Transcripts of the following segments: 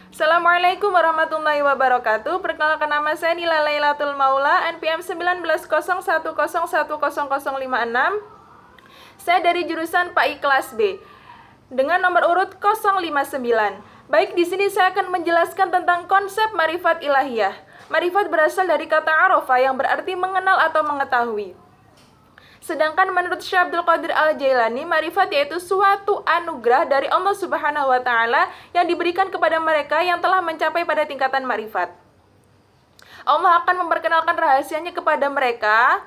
Assalamualaikum warahmatullahi wabarakatuh. Perkenalkan, nama saya Nila Lailatul Maula, NPM 1901010056. Saya dari jurusan PAI kelas B dengan nomor urut 059. Baik, di sini saya akan menjelaskan tentang konsep ma'rifat ilahiyah. Ma'rifat berasal dari kata arafa yang berarti mengenal atau mengetahui. Sedangkan menurut Syekh Abdul Qadir Al-Jailani, ma'rifat yaitu suatu anugerah dari Allah Subhanahu wa taala yang diberikan kepada mereka yang telah mencapai pada tingkatan ma'rifat. Allah akan memperkenalkan rahasianya kepada mereka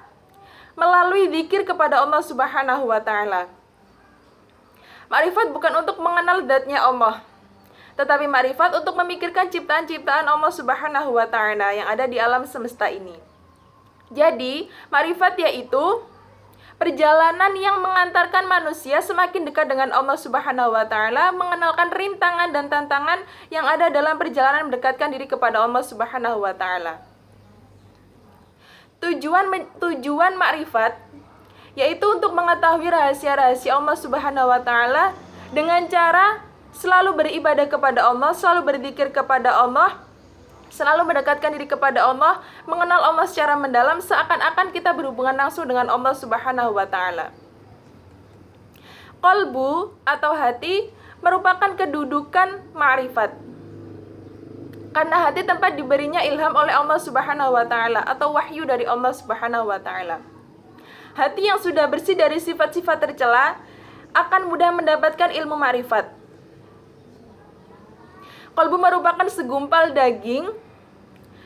melalui zikir kepada Allah Subhanahu wa taala. Ma'rifat bukan untuk mengenal zatnya Allah, tetapi ma'rifat untuk memikirkan ciptaan-ciptaan Allah Subhanahu wa taala yang ada di alam semesta ini. Jadi, ma'rifat yaitu perjalanan yang mengantarkan manusia semakin dekat dengan Allah Subhanahu wa taala, mengenalkan rintangan dan tantangan yang ada dalam perjalanan mendekatkan diri kepada Allah Subhanahu wa taala. Tujuan ma'rifat yaitu untuk mengetahui rahasia-rahasia Allah Subhanahu wa taala dengan cara selalu beribadah kepada Allah, selalu berzikir kepada Allah, selalu mendekatkan diri kepada Allah, mengenal Allah secara mendalam seakan-akan kita berhubungan langsung dengan Allah Subhanahu wa taala. Qalbu atau hati merupakan kedudukan ma'rifat. Karena hati tempat diberinya ilham oleh Allah Subhanahu wa taala atau wahyu dari Allah Subhanahu wa taala. Hati yang sudah bersih dari sifat-sifat tercela akan mudah mendapatkan ilmu ma'rifat. Qalbu merupakan segumpal daging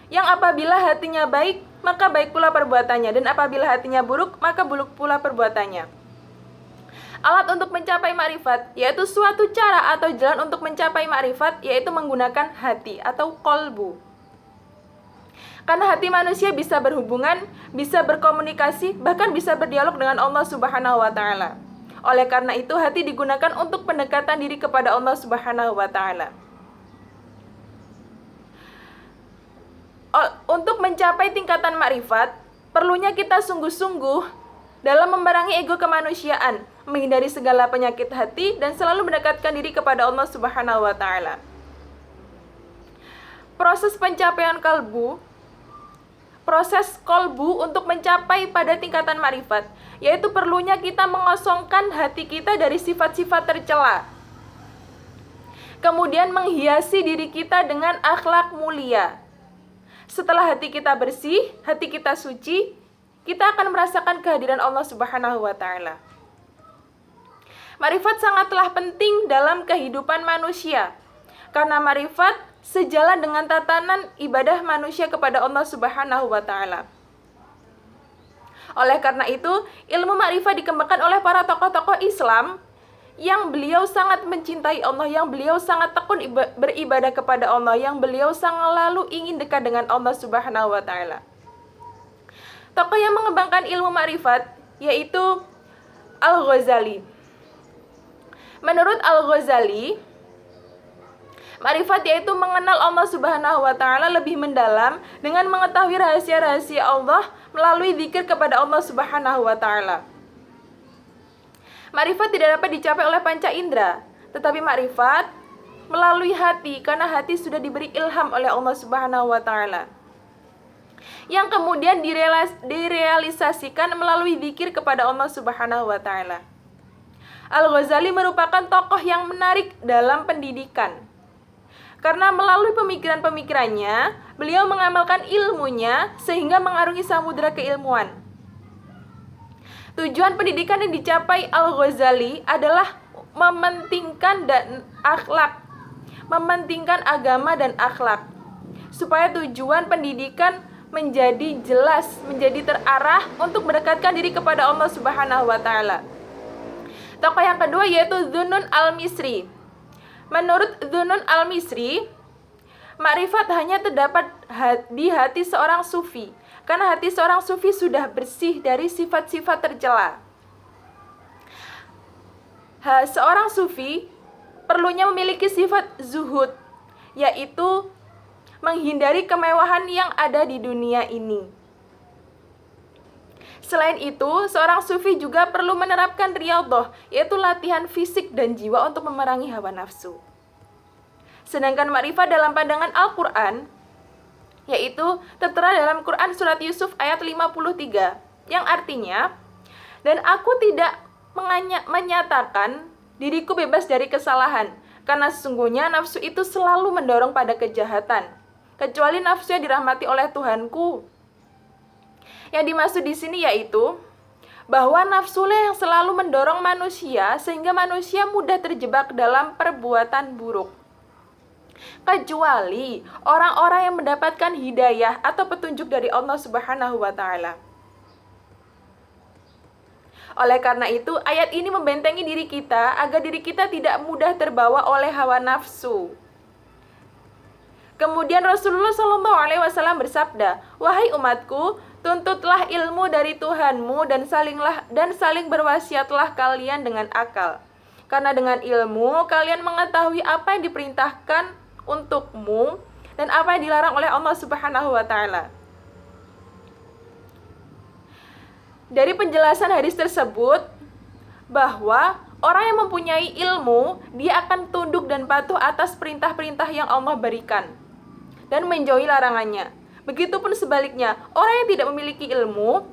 yang apabila hatinya baik, maka baik pula perbuatannya, dan apabila hatinya buruk, maka buruk pula perbuatannya. Alat untuk mencapai ma'rifat, yaitu suatu cara atau jalan untuk mencapai ma'rifat, yaitu menggunakan hati atau qalbu. Karena hati manusia bisa berhubungan, bisa berkomunikasi, bahkan bisa berdialog dengan Allah Subhanahu wa taala. Oleh karena itu, hati digunakan untuk pendekatan diri kepada Allah Subhanahu wa taala. Untuk mencapai tingkatan ma'rifat, perlunya kita sungguh-sungguh dalam memerangi ego kemanusiaan, menghindari segala penyakit hati, dan selalu mendekatkan diri kepada Allah Subhanahu wa taala. Proses pencapaian qalbu, proses qalbu untuk mencapai pada tingkatan ma'rifat, yaitu perlunya kita mengosongkan hati kita dari sifat-sifat tercela. Kemudian menghiasi diri kita dengan akhlak mulia. Setelah hati kita bersih, hati kita suci, kita akan merasakan kehadiran Allah Subhanahu wa taala. Ma'rifat sangatlah penting dalam kehidupan manusia, karena ma'rifat sejalan dengan tatanan ibadah manusia kepada Allah Subhanahu wa taala. Oleh karena itu, ilmu ma'rifat dikembangkan oleh para tokoh-tokoh Islam yang beliau sangat mencintai Allah, yang beliau sangat tekun beribadah kepada Allah, yang beliau selalu ingin dekat dengan Allah Subhanahu wa taala. Tokoh yang mengembangkan ilmu ma'rifat yaitu Al-Ghazali. Menurut Al-Ghazali, ma'rifat yaitu mengenal Allah Subhanahu wa taala lebih mendalam dengan mengetahui rahasia-rahasia Allah melalui zikir kepada Allah Subhanahu wa taala. Ma'rifat tidak dapat dicapai oleh panca indera, tetapi ma'rifat melalui hati, karena hati sudah diberi ilham oleh Allah Subhanahu wa taala, yang kemudian direalisasikan melalui zikir kepada Allah Subhanahu wa taala. Al-Ghazali merupakan tokoh yang menarik dalam pendidikan, karena melalui pemikiran-pemikirannya, beliau mengamalkan ilmunya sehingga mengarungi samudera keilmuan. Tujuan pendidikan yang dicapai Al-Ghazali adalah mementingkan agama dan akhlak, supaya tujuan pendidikan menjadi jelas, menjadi terarah untuk mendekatkan diri kepada Allah Subhanahu wa taala. Tokoh yang kedua yaitu Dhunnun al-Misri. Menurut Dhunnun al-Misri, ma'rifat hanya terdapat di hati seorang sufi, karena hati seorang sufi sudah bersih dari sifat-sifat tercela. Seorang sufi perlunya memiliki sifat zuhud, yaitu menghindari kemewahan yang ada di dunia ini. Selain itu, seorang sufi juga perlu menerapkan riyadhah, yaitu latihan fisik dan jiwa untuk memerangi hawa nafsu. Sedangkan makrifat dalam pandangan Al-Quran, yaitu tertera dalam Quran surat Yusuf ayat 53, yang artinya, dan aku tidak menyatakan diriku bebas dari kesalahan, karena sesungguhnya nafsu itu selalu mendorong pada kejahatan, kecuali nafsu yang dirahmati oleh Tuhanku. Yang dimaksud di sini yaitu bahwa nafsulah yang selalu mendorong manusia sehingga manusia mudah terjebak dalam perbuatan buruk. Kecuali orang-orang yang mendapatkan hidayah atau petunjuk dari Allah Subhanahu wa Ta'ala. Oleh karena itu, ayat ini membentengi diri kita agar diri kita tidak mudah terbawa oleh hawa nafsu. Kemudian Rasulullah SAW bersabda, "Wahai umatku, tuntutlah ilmu dari Tuhanmu dan saling berwasiatlah kalian dengan akal. Karena dengan ilmu kalian mengetahui apa yang diperintahkan untukmu dan apa yang dilarang oleh Allah Subhanahu wa Ta'ala." Dari penjelasan hadis tersebut bahwa orang yang mempunyai ilmu, dia akan tunduk dan patuh atas perintah-perintah yang Allah berikan dan menjauhi larangannya. Begitupun sebaliknya, orang yang tidak memiliki ilmu,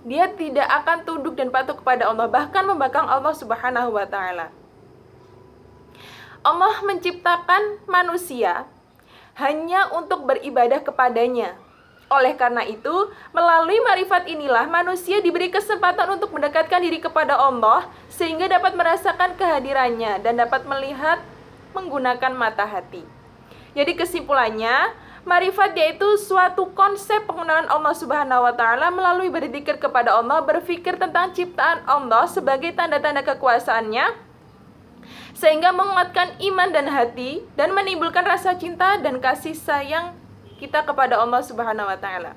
dia tidak akan tunduk dan patuh kepada Allah, bahkan membangkang Allah Subhanahu wa Ta'ala. Allah menciptakan manusia hanya untuk beribadah kepadanya. Oleh karena itu, melalui marifat inilah manusia diberi kesempatan untuk mendekatkan diri kepada Allah sehingga dapat merasakan kehadirannya dan dapat melihat menggunakan mata hati. Jadi kesimpulannya, marifat yaitu suatu konsep pengenalan Allah Subhanahu wa Ta'ala melalui berzikir kepada Allah, berpikir tentang ciptaan Allah sebagai tanda-tanda kekuasaannya, sehingga menguatkan iman dan hati dan menimbulkan rasa cinta dan kasih sayang kita kepada Allah Subhanahu wa Ta'ala.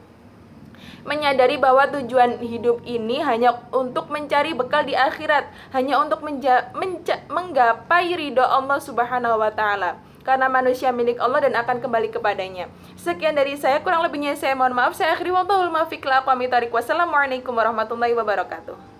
Menyadari bahwa tujuan hidup ini hanya untuk mencari bekal di akhirat, hanya untuk menggapai ridho Allah Subhanahu wa Ta'ala. Karena manusia milik Allah dan akan kembali kepadanya. Sekian dari saya, kurang lebihnya saya mohon maaf. Saya akhiri, wallahul muwaffiq ila aqwamit thoriq. Wassalamualaikum warahmatullahi wabarakatuh.